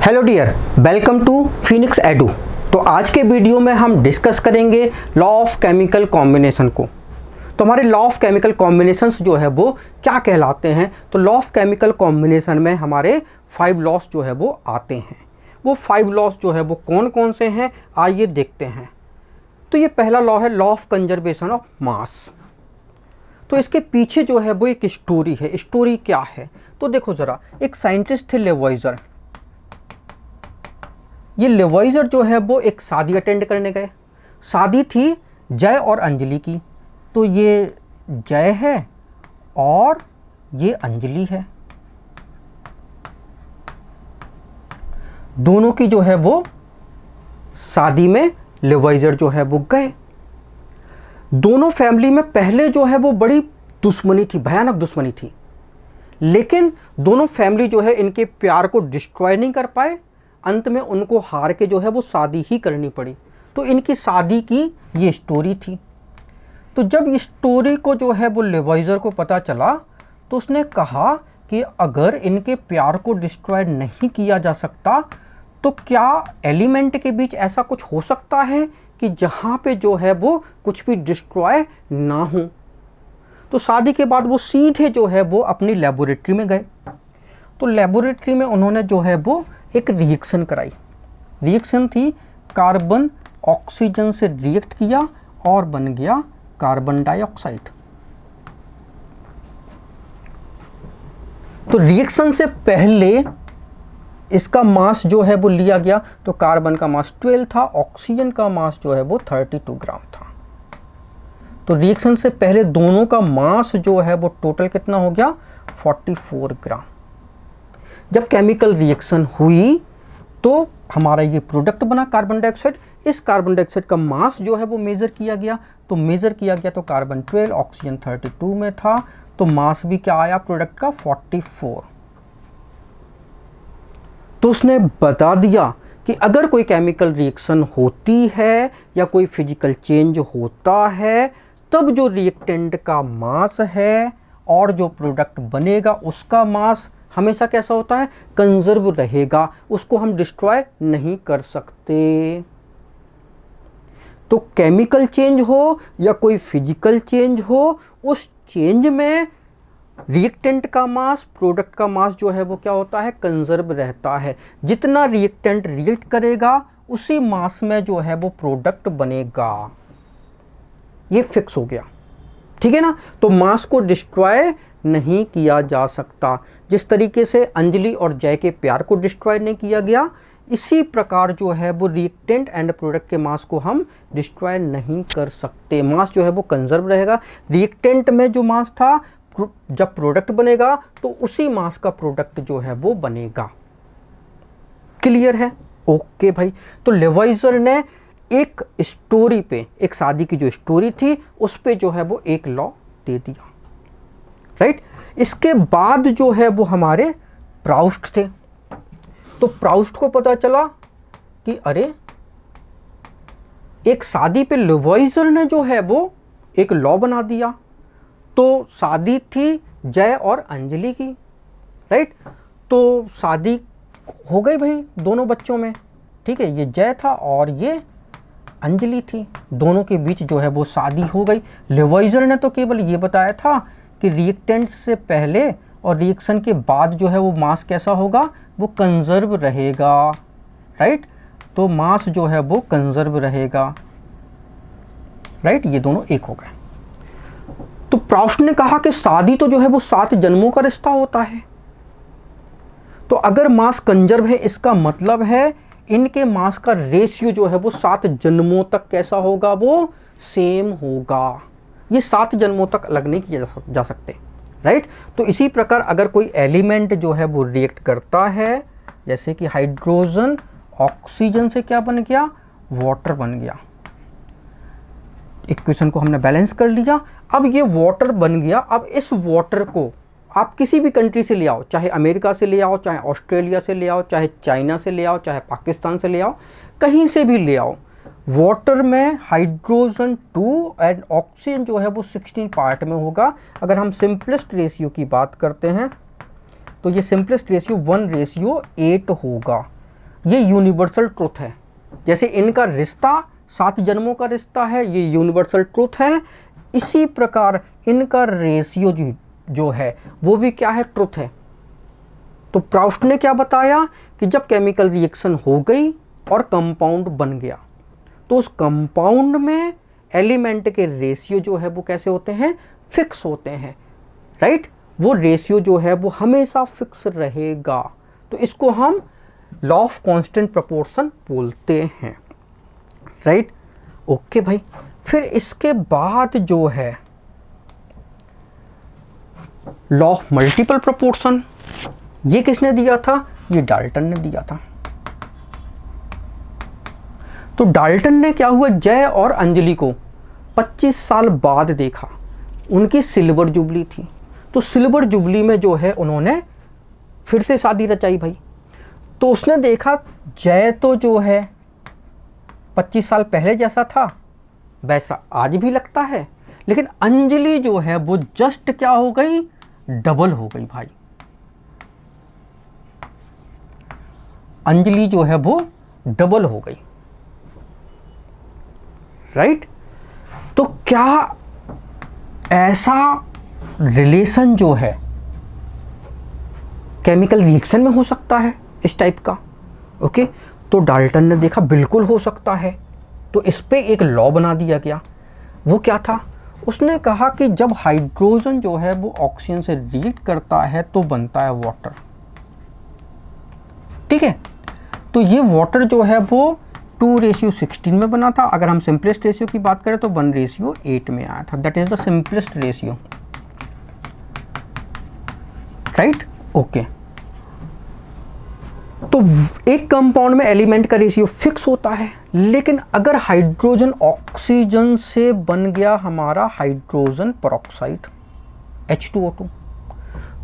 Hello dear, welcome to Phoenix Edu. तो आज के वीडियो में हम डिस्कस करेंगे लॉ ऑफ केमिकल कॉम्बिनेशन को। तो हमारे लॉ ऑफ केमिकल कॉम्बिनेशंस जो है वो क्या कहलाते हैं। तो लॉ ऑफ केमिकल कॉम्बिनेशन में हमारे 5 लॉस जो है वो आते हैं। वो 5 लॉस जो है वो कौन कौन से हैं आइए देखते हैं। तो ये पहला लॉ है law of conservation of mass. तो इसके पीछे जो है वो एक स्टोरी है। स्टोरी क्या है तो देखो ज़रा, एक साइंटिस्ट थे लेवॉइजर। ये लेवॉइजर जो है वो एक शादी अटेंड करने गए। शादी थी जय और अंजलि की। तो ये जय है और ये अंजलि है। दोनों की जो है वो शादी में लेवॉइजर जो है वो गए। दोनों फैमिली में पहले जो है वो बड़ी दुश्मनी थी, भयानक दुश्मनी थी। लेकिन दोनों फैमिली जो है इनके प्यार को डिस्ट्रॉय नहीं कर पाए। अंत में उनको हार के जो है वो शादी ही करनी पड़ी। तो इनकी शादी की ये स्टोरी थी। तो जब इस स्टोरी को जो है वो लेवॉइजर को पता चला तो उसने कहा कि अगर इनके प्यार को डिस्ट्रॉय नहीं किया जा सकता तो क्या एलिमेंट के बीच ऐसा कुछ हो सकता है कि जहाँ पे जो है वो कुछ भी डिस्ट्रॉय ना हो। तो शादी के बाद वो सीधे जो है वो अपनी लेबोरेटरी में गए। तो लेबोरेटरी में उन्होंने जो है वो एक रिएक्शन कराई। रिएक्शन थी कार्बन ऑक्सीजन से रिएक्ट किया और बन गया कार्बन डाइऑक्साइड। तो रिएक्शन से पहले इसका मास जो है वो लिया गया। तो कार्बन का मास 12 था, ऑक्सीजन का मास जो है वो 32 ग्राम था। तो रिएक्शन से पहले दोनों का मास जो है वो टोटल कितना हो गया 44 ग्राम। जब केमिकल रिएक्शन हुई तो हमारा ये प्रोडक्ट बना कार्बन डाइऑक्साइड। इस कार्बन डाइऑक्साइड का मास जो है वो मेज़र किया गया। तो मेज़र किया गया तो कार्बन 12, ऑक्सीजन 32 में था। तो मास भी क्या आया प्रोडक्ट का 44। तो उसने बता दिया कि अगर कोई केमिकल रिएक्शन होती है या कोई फिजिकल चेंज होता है तब जो रिएक्टेंट का मास है और जो प्रोडक्ट बनेगा उसका मास हमेशा कैसा होता है, कंजर्व रहेगा। उसको हम डिस्ट्रॉय नहीं कर सकते। तो केमिकल चेंज हो या कोई फिजिकल चेंज हो, उस चेंज में रिएक्टेंट का मास, प्रोडक्ट का मास जो है वो क्या होता है, कंजर्व रहता है। जितना रिएक्टेंट रिएक्ट करेगा उसी मास में जो है वो प्रोडक्ट बनेगा। ये फिक्स हो गया, ठीक है ना। तो मास को डिस्ट्रॉय नहीं किया जा सकता। जिस तरीके से अंजलि और जय के प्यार को डिस्ट्रॉय नहीं किया गया, इसी प्रकार जो है वो रिएक्टेंट एंड प्रोडक्ट के मास को हम डिस्ट्रॉय नहीं कर सकते। मास जो है वो कंजर्व रहेगा। रिएक्टेंट में जो मास था, जब प्रोडक्ट बनेगा तो उसी मास का प्रोडक्ट जो है वो बनेगा। क्लियर है? ओके भाई। तो लेवॉइजर ने एक स्टोरी पे, एक शादी की जो स्टोरी थी उस पे जो है वो एक लॉ दे दिया, राइट। इसके बाद जो है वो हमारे प्राउस्ट थे। तो प्राउस्ट को पता चला कि अरे एक शादी पे लेवॉइजर ने जो है वो एक लॉ बना दिया। तो शादी थी जय और अंजलि की, राइट। तो शादी हो गई भाई दोनों बच्चों में, ठीक है। ये जय था और ये अंजलि थी। दोनों के बीच जो है वो शादी हो गई। लेवॉइजर ने तो केवल ये बताया था कि रिएक्टेंट से पहले और रिएक्शन के बाद जो है वो मास कैसा होगा, वो कंजर्व रहेगा, राइट। तो मास जो है वो कंजर्व रहेगा, राइट। ये दोनों एक हो गए। तो प्राउस्ट ने कहा कि शादी तो जो है वो 7 जन्मों का रिश्ता होता है। तो अगर मास कंजर्व है इसका मतलब है इनके मास का रेशियो जो है वो 7 जन्मों तक कैसा होगा, वो सेम होगा। ये 7 जन्मों तक अलग नहीं किए जा सकते, राइट। तो इसी प्रकार अगर कोई एलिमेंट जो है वो रिएक्ट करता है, जैसे कि हाइड्रोजन ऑक्सीजन से क्या बन गया, वाटर बन गया। इक्वेशन को हमने बैलेंस कर लिया। अब ये वाटर बन गया। अब इस वाटर को आप किसी भी कंट्री से ले आओ, चाहे अमेरिका से ले आओ, चाहे ऑस्ट्रेलिया से ले आओ, चाहे चाइना से ले आओ, चाहे पाकिस्तान से ले आओ, कहीं से भी ले आओ, वाटर में हाइड्रोजन 2 एंड ऑक्सीजन जो है वो 16 पार्ट में होगा। अगर हम सिंपलेस्ट रेशियो की बात करते हैं तो ये सिंपलेस्ट रेशियो 1:8 होगा। ये यूनिवर्सल ट्रुथ है। जैसे इनका रिश्ता 7 जन्मों का रिश्ता है, ये यूनिवर्सल ट्रुथ है, इसी प्रकार इनका रेशियो जो है वो भी क्या है, ट्रुथ है। तो प्राउस्ट ने क्या बताया कि जब केमिकल रिएक्शन हो गई और कंपाउंड बन गया तो उस कंपाउंड में एलिमेंट के रेशियो जो है वो कैसे होते हैं, फिक्स होते हैं, राइट। वो रेशियो जो है वो हमेशा फिक्स रहेगा। तो इसको हम लॉ ऑफ कांस्टेंट प्रोपोर्शन बोलते हैं, राइट। ओके भाई, फिर इसके बाद जो है लॉ ऑफ मल्टीपल प्रोपोर्शन, ये किसने दिया था, ये डाल्टन ने दिया था। तो डाल्टन ने क्या हुआ, जय और अंजलि को 25 साल बाद देखा, उनकी सिल्वर जुबली थी। तो सिल्वर जुबली में जो है उन्होंने फिर से शादी रचाई भाई। तो उसने देखा जय तो जो है 25 साल पहले जैसा था वैसा आज भी लगता है, लेकिन अंजलि जो है वो जस्ट क्या हो गई, डबल हो गई भाई। अंजलि जो है वो डबल हो गई, राइट। तो क्या ऐसा रिलेशन जो है केमिकल रिएक्शन में हो सकता है इस टाइप का? ओके, तो डाल्टन ने देखा बिल्कुल हो सकता है। तो इस पे एक लॉ बना दिया गया। वो क्या था, उसने कहा कि जब हाइड्रोजन जो है वो ऑक्सीजन से रिएक्ट करता है तो बनता है वाटर, ठीक है। तो ये वाटर जो है वो 2:16 में बना था। अगर हम सिंपलेस्ट रेशियो की बात करें तो 1:8 में आया था। That is the simplest ratio, right. Okay, तो एक कंपाउंड में एलिमेंट का रेशियो फिक्स होता है, लेकिन अगर हाइड्रोजन ऑक्सीजन से बन गया हमारा हाइड्रोजन पेरोक्साइड H2O2,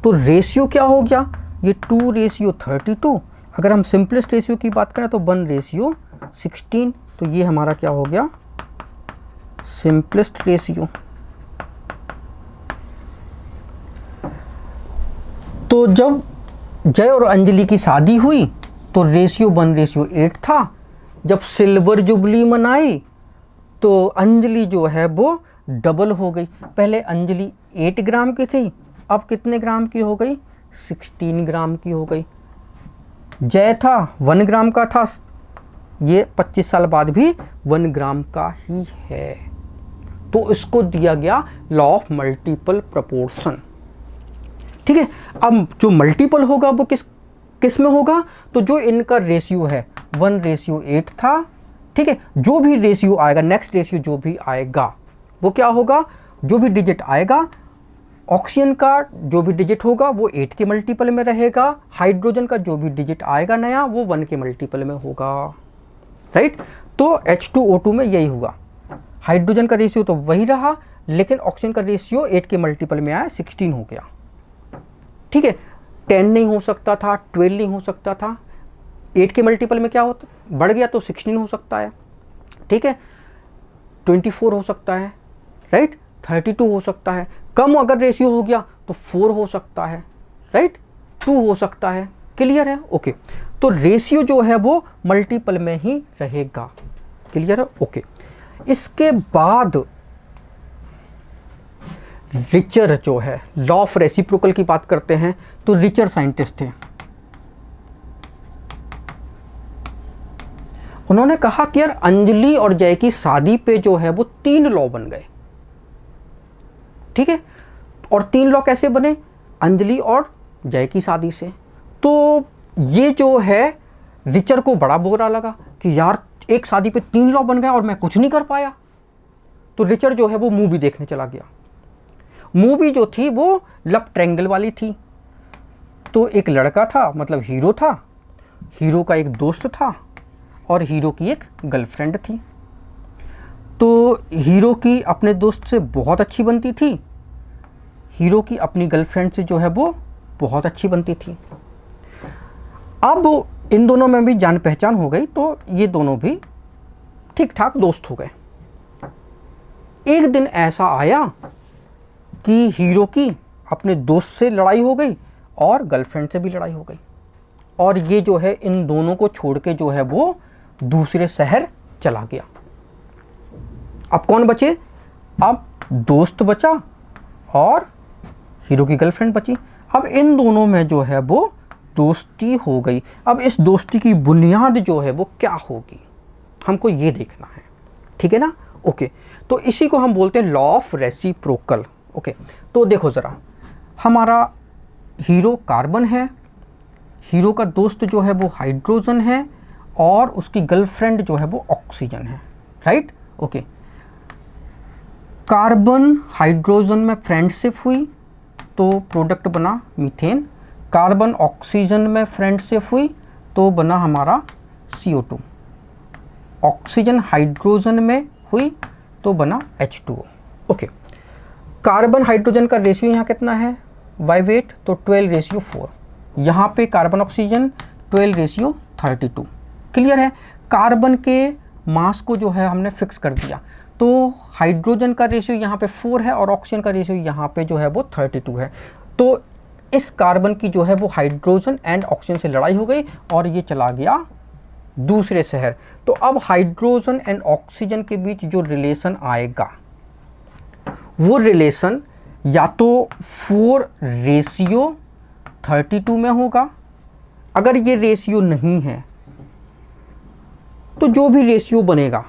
तो रेशियो क्या हो गया, ये 2:32। अगर हम सिंपलेस्ट रेशियो की बात करें तो 1:16। तो ये हमारा क्या हो गया, सिंपलेस्ट रेशियो। तो जब जय और अंजलि की शादी हुई तो रेशियो 1:8 था। जब सिल्वर जुबली मनाई तो अंजलि जो है वो डबल हो गई। पहले अंजलि 8 ग्राम की थी, अब कितने ग्राम की हो गई, 16 ग्राम की हो गई। जय था 1 ग्राम का था, ये 25 साल बाद भी 1 ग्राम का ही है। तो इसको दिया गया लॉ ऑफ मल्टीपल प्रोपोर्शन, ठीक है। अब जो मल्टीपल होगा वो किस में होगा, तो जो इनका रेशियो है 1:8 था, ठीक है। जो भी रेशियो आएगा, नेक्स्ट रेशियो जो भी आएगा वो क्या होगा, जो भी डिजिट आएगा ऑक्सीजन का जो भी डिजिट होगा वो 8 के मल्टीपल में रहेगा, हाइड्रोजन का जो भी डिजिट आएगा नया वो 1 के मल्टीपल में होगा, राइट। तो H2O2 में यही हुआ, हाइड्रोजन का रेशियो तो वही रहा, लेकिन ऑक्सीजन का रेशियो 8 के मल्टीपल में आया, 16 हो गया, ठीक है। 10 नहीं हो सकता था, 12 नहीं हो सकता था, 8 के मल्टीपल में क्या होता, बढ़ गया तो 16 हो सकता है, ठीक है। 24 हो सकता है, राइट। 32 हो सकता है, कम अगर रेशियो हो गया तो 4 हो सकता है, राइट। 2 हो सकता है, क्लियर है, ओके। तो रेशियो जो है वो मल्टीपल में ही रहेगा, क्लियर है, ओके। इसके बाद रिचर जो है, लॉ ऑफ रेसिप्रोकल की बात करते हैं, तो रिचर साइंटिस्ट थे। उन्होंने कहा कि यार अंजलि और जय की शादी पे जो है वो 3 लॉ बन गए, ठीक है। और 3 लॉ कैसे बने, अंजलि और जय की शादी से। तो ये जो है रिचर को बड़ा बुरा लगा कि यार एक शादी पे 3 लॉ बन गए और मैं कुछ नहीं कर पाया। तो रिचर जो है वो मूवी देखने चला गया। मूवी जो थी वो लव ट्रायंगल वाली थी। तो एक लड़का था, मतलब हीरो था, हीरो का एक दोस्त था और हीरो की एक गर्लफ्रेंड थी। तो हीरो की अपने दोस्त से बहुत अच्छी बनती थी, हीरो की अपनी गर्लफ्रेंड से जो है वो बहुत अच्छी बनती थी। अब इन दोनों में भी जान पहचान हो गई, तो ये दोनों भी ठीक ठाक दोस्त हो गए। एक दिन ऐसा आया कि हीरो की अपने दोस्त से लड़ाई हो गई और गर्लफ्रेंड से भी लड़ाई हो गई। और ये जो है इन दोनों को छोड़ के जो है वो दूसरे शहर चला गया। अब कौन बचे? अब दोस्त बचा और हीरो की गर्लफ्रेंड बची। अब इन दोनों में जो है वो दोस्ती हो गई। अब इस दोस्ती की बुनियाद जो है वो क्या होगी, हमको ये देखना है, ठीक है ना। ओके, तो इसी को हम बोलते हैं लॉ ऑफ रेसिप्रोकल। ओके, तो देखो ज़रा, हमारा हीरो कार्बन है, हीरो का दोस्त जो है वो हाइड्रोजन है और उसकी गर्लफ्रेंड जो है वो ऑक्सीजन है, राइट। ओके, कार्बन हाइड्रोजन में फ्रेंडशिप हुई तो प्रोडक्ट बना मीथेन, कार्बन ऑक्सीजन में फ्रेंडशिप हुई तो बना हमारा CO2, ऑक्सीजन हाइड्रोजन में हुई तो बना H2O। ओके, कार्बन हाइड्रोजन का रेशियो यहाँ कितना है बाय वेट, तो 12:4। यहाँ पे कार्बन ऑक्सीजन 12:32। क्लियर है। कार्बन के मास को जो है हमने फिक्स कर दिया, तो हाइड्रोजन का रेशियो यहाँ पे 4 है और ऑक्सीजन का रेशियो यहाँ पे जो है वो 32 है। तो इस कार्बन की जो है वो हाइड्रोजन एंड ऑक्सीजन से लड़ाई हो गई और ये चला गया दूसरे शहर। तो अब हाइड्रोजन एंड ऑक्सीजन के बीच जो रिलेशन आएगा वो रिलेशन या तो 4:32 में होगा। अगर ये रेशियो नहीं है तो जो भी रेशियो बनेगा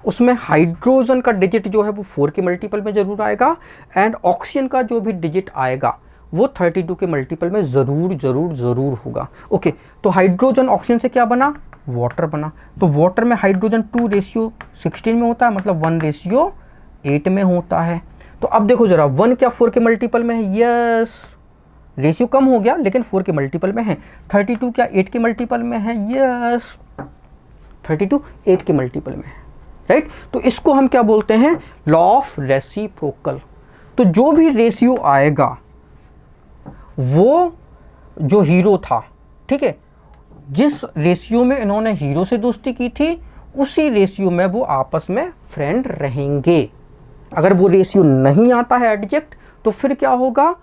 उसमें हाइड्रोजन का डिजिट जो है वो 4 के मल्टीपल में ज़रूर आएगा एंड ऑक्सीजन का जो भी डिजिट आएगा वो 32 के मल्टीपल में ज़रूर होगा। ओके, तो हाइड्रोजन ऑक्सीजन से क्या बना? वाटर बना। तो वाटर में हाइड्रोजन 2:16 में होता है, मतलब 1:8 में होता है। तो अब देखो ज़रा, 1 क्या 4 के मल्टीपल में है? यस, रेशियो कम हो गया लेकिन 4 के मल्टीपल में है। 32 क्या 8 के मल्टीपल में है? यस, 32 8 के मल्टीपल में है, राइट। तो इसको हम क्या बोलते हैं? Law of reciprocal. तो जो भी रेशियो आएगा वो जो हीरो था, ठीक है, जिस रेशियो में इन्होंने हीरो से दोस्ती की थी उसी रेशियो में वो आपस में फ्रेंड रहेंगे। अगर वो रेशियो नहीं आता है एडजेक्ट, तो फिर क्या होगा?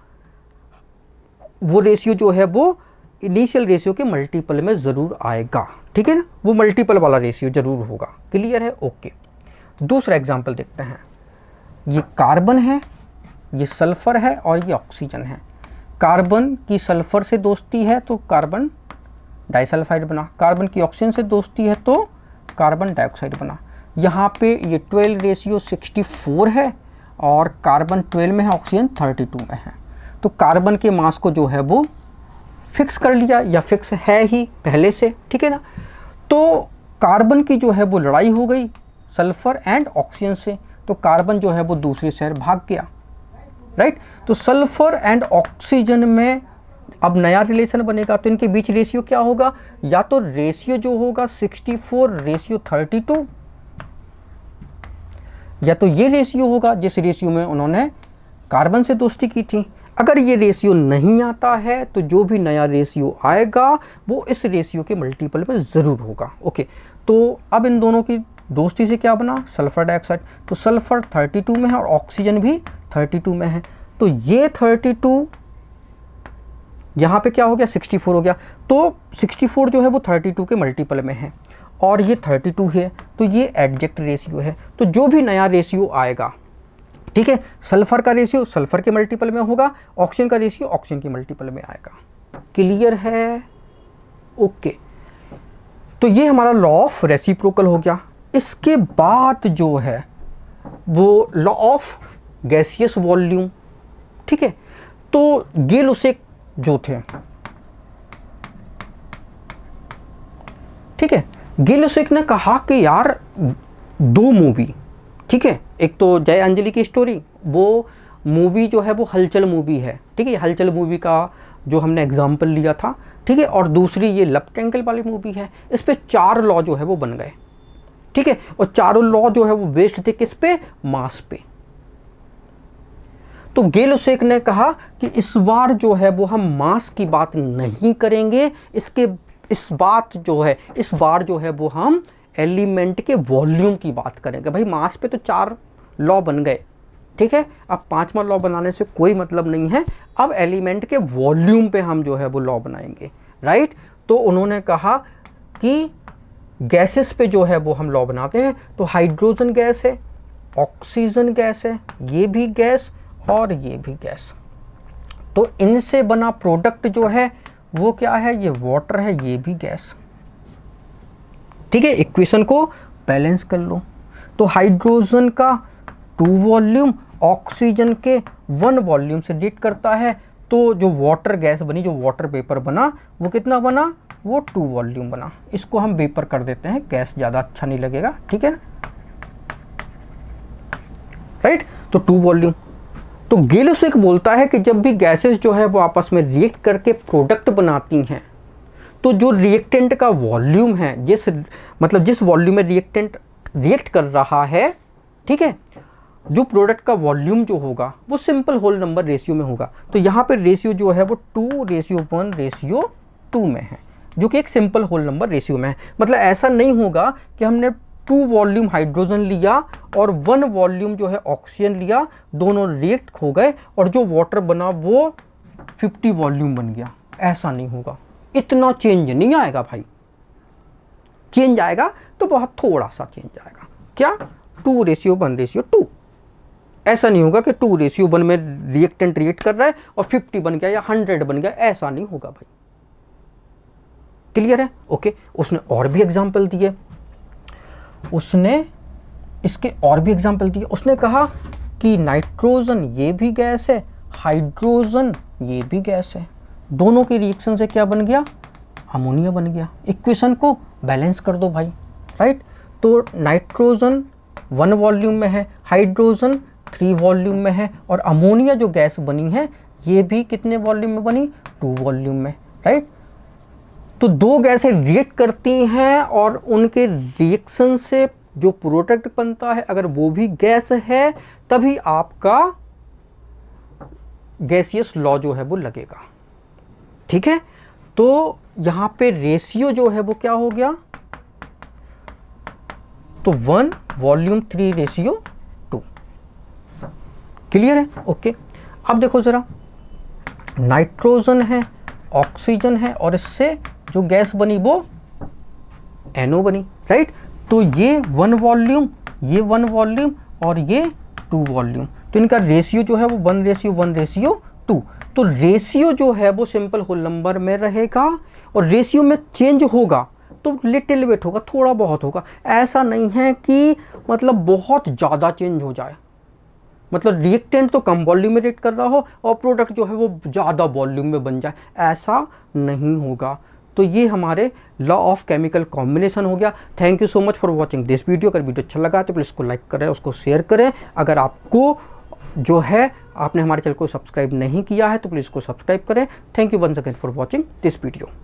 वो रेशियो जो है वो इनिशियल रेशियो के मल्टीपल में ज़रूर आएगा, ठीक है ना। वो मल्टीपल वाला रेशियो ज़रूर होगा। क्लियर है? ओके, दूसरा एग्जांपल देखते हैं। ये कार्बन है, ये सल्फर है और ये ऑक्सीजन है। कार्बन की सल्फर से दोस्ती है तो कार्बन डाइसल्फाइड बना, कार्बन की ऑक्सीजन से दोस्ती है तो कार्बन डाइऑक्साइड बना। यहाँ पे ये 12:64 है और कार्बन 12 में है, ऑक्सीजन 32 में है। तो कार्बन के मास को जो है वो फिक्स कर लिया, या फिक्स है ही पहले से, ठीक है ना। तो कार्बन की जो है वो लड़ाई हो गई सल्फर एंड ऑक्सीजन से, तो कार्बन जो है वो दूसरे शहर भाग गया, राइट। तो सल्फर एंड ऑक्सीजन में अब नया रिलेशन बनेगा, तो इनके बीच रेशियो क्या होगा? या तो रेशियो जो होगा 64:32, या तो ये रेशियो होगा जिस रेशियो में उन्होंने कार्बन से दोस्ती की थी। अगर ये रेशियो नहीं आता है तो जो भी नया रेशियो आएगा वो इस रेशियो के मल्टीपल में ज़रूर होगा। ओके, तो अब इन दोनों की दोस्ती से क्या बना? Sulphur dioxide. तो सल्फर 32 में है और ऑक्सीजन भी 32 में है। तो ये 32 यहाँ पे क्या हो गया? 64 हो गया। तो 64 जो है वो 32 के मल्टीपल में है और ये 32 है, तो ये एडजेक्ट रेशियो है। तो जो भी नया रेशियो आएगा, ठीक है, सल्फर का रेशियो सल्फर के मल्टीपल में होगा, ऑक्सीजन का रेशियो ऑक्सीजन के मल्टीपल में आएगा। क्लियर है? ओके, तो ये हमारा लॉ ऑफ रेसिप्रोकल हो गया। इसके बाद जो है वो लॉ ऑफ गैसियस वॉल्यूम, ठीक है। तो गे-लुसेक जो थे, ठीक है, गे-लुसेक ने कहा कि यार 2 मूवी, ठीक है, एक तो जय अंजलि की स्टोरी, वो मूवी जो है वो हलचल मूवी है, ठीक है, हलचल मूवी का जो हमने एग्जाम्पल लिया था, ठीक है, और दूसरी ये लव ट्रायंगल वाली मूवी है। इस पे 4 लॉ जो है वो बन गए, ठीक है, और चारों लॉ जो है वो बेस्ड थे किस पे? मास पे। तो गे-लुसेक ने कहा कि इस बार जो है वो हम मास की बात नहीं करेंगे, इस बार जो है वो हम एलिमेंट के वॉल्यूम की बात करेंगे। भाई मास पे तो 4 लॉ बन गए, ठीक है, अब 5वां लॉ बनाने से कोई मतलब नहीं है। अब एलिमेंट के वॉल्यूम पे हम जो है वो लॉ बनाएंगे, राइट। तो उन्होंने कहा कि गैसेस पे जो है वो हम लॉ बनाते हैं। तो हाइड्रोजन गैस है, ऑक्सीजन गैस है, ये भी गैस और ये भी गैस। तो इनसे बना प्रोडक्ट जो है वो क्या है, ये वाटर है, ये भी गैस। ठीक है, इक्वेशन को बैलेंस कर लो। तो हाइड्रोजन का 2 वॉल्यूम ऑक्सीजन के 1 वॉल्यूम से रिएक्ट करता है, तो जो वाटर गैस बनी, जो वाटर वेपर बना, वो कितना बना, वो 2 वॉल्यूम बना। इसको हम वेपर कर देते हैं, गैस ज़्यादा अच्छा नहीं लगेगा, ठीक है ना, राइट। तो 2 वॉल्यूम। तो गेलुसविक बोलता है कि जब भी गैसेस जो है वो आपस में रिएक्ट करके प्रोडक्ट बनाती हैं, तो जो रिएक्टेंट का वॉल्यूम है, जिस वॉल्यूम में रिएक्टेंट रिएक्ट कर रहा है, ठीक है, जो प्रोडक्ट का वॉल्यूम जो होगा वो सिंपल होल नंबर रेशियो में होगा। तो यहाँ पे रेशियो जो है वो 2:1:2 में है, जो कि एक सिंपल होल नंबर रेशियो में है। मतलब ऐसा नहीं होगा कि हमने 2 वॉल्यूम हाइड्रोजन लिया और 1 वॉल्यूम जो है ऑक्सीजन लिया, दोनों रिएक्ट हो गए और जो वाटर बना वो 50 वॉल्यूम बन गया। ऐसा नहीं होगा, इतना चेंज नहीं आएगा भाई। चेंज आएगा तो बहुत थोड़ा सा चेंज आएगा। क्या, 2:1:2। ऐसा नहीं होगा कि 2:1 में रिएक्टेंट रिएक्ट कर रहा है और 50 बन गया या 100 बन गया, ऐसा नहीं होगा भाई। क्लियर है? ओके। उसने और भी एग्जाम्पल दिए, उसने कहा कि नाइट्रोजन ये भी गैस है, हाइड्रोजन ये भी गैस है, दोनों के रिएक्शन से क्या बन गया, अमोनिया बन गया। इक्वेशन को बैलेंस कर दो भाई, राइट। तो नाइट्रोजन 1 वॉल्यूम में है, हाइड्रोजन 3 वॉल्यूम में है, और अमोनिया जो गैस बनी है ये भी कितने वॉल्यूम में बनी, 2 वॉल्यूम में, राइट। तो 2 गैसें रिएक्ट करती हैं और उनके रिएक्शन से जो प्रोडक्ट बनता है, अगर वो भी गैस है, तभी आपका गैसियस लॉ जो है वो लगेगा। ठीक है, तो यहां पे रेशियो जो है वो क्या हो गया, तो 1 वॉल्यूम 3:2। क्लियर है? ओके। अब देखो जरा, नाइट्रोजन है, ऑक्सीजन है, और इससे जो गैस बनी वो NO बनी, राइट। तो ये 1 वॉल्यूम, ये 1 वॉल्यूम और ये 2 वॉल्यूम, तो इनका रेशियो जो है वो 1:1:2। तो रेशियो जो है वो सिंपल होल नंबर में रहेगा, और रेशियो में चेंज होगा तो लिटिल बिट होगा, थोड़ा बहुत होगा। ऐसा नहीं है कि मतलब बहुत ज़्यादा चेंज हो जाए, मतलब रिएक्टेंट तो कम वॉल्यूम में रिएक्ट कर रहा हो और प्रोडक्ट जो है वो ज़्यादा वॉल्यूम में बन जाए, ऐसा नहीं होगा। तो ये हमारे लॉ ऑफ केमिकल कॉम्बिनेशन हो गया। Thank you so much for watching this video. अगर वीडियो अच्छा लगा तो प्लीज़ इसको लाइक करें, उसको शेयर करें। अगर आपको जो है आपने हमारे चैनल को सब्सक्राइब नहीं किया है तो प्लीज़ इसको सब्सक्राइब करें। Thank you once again for watching this video.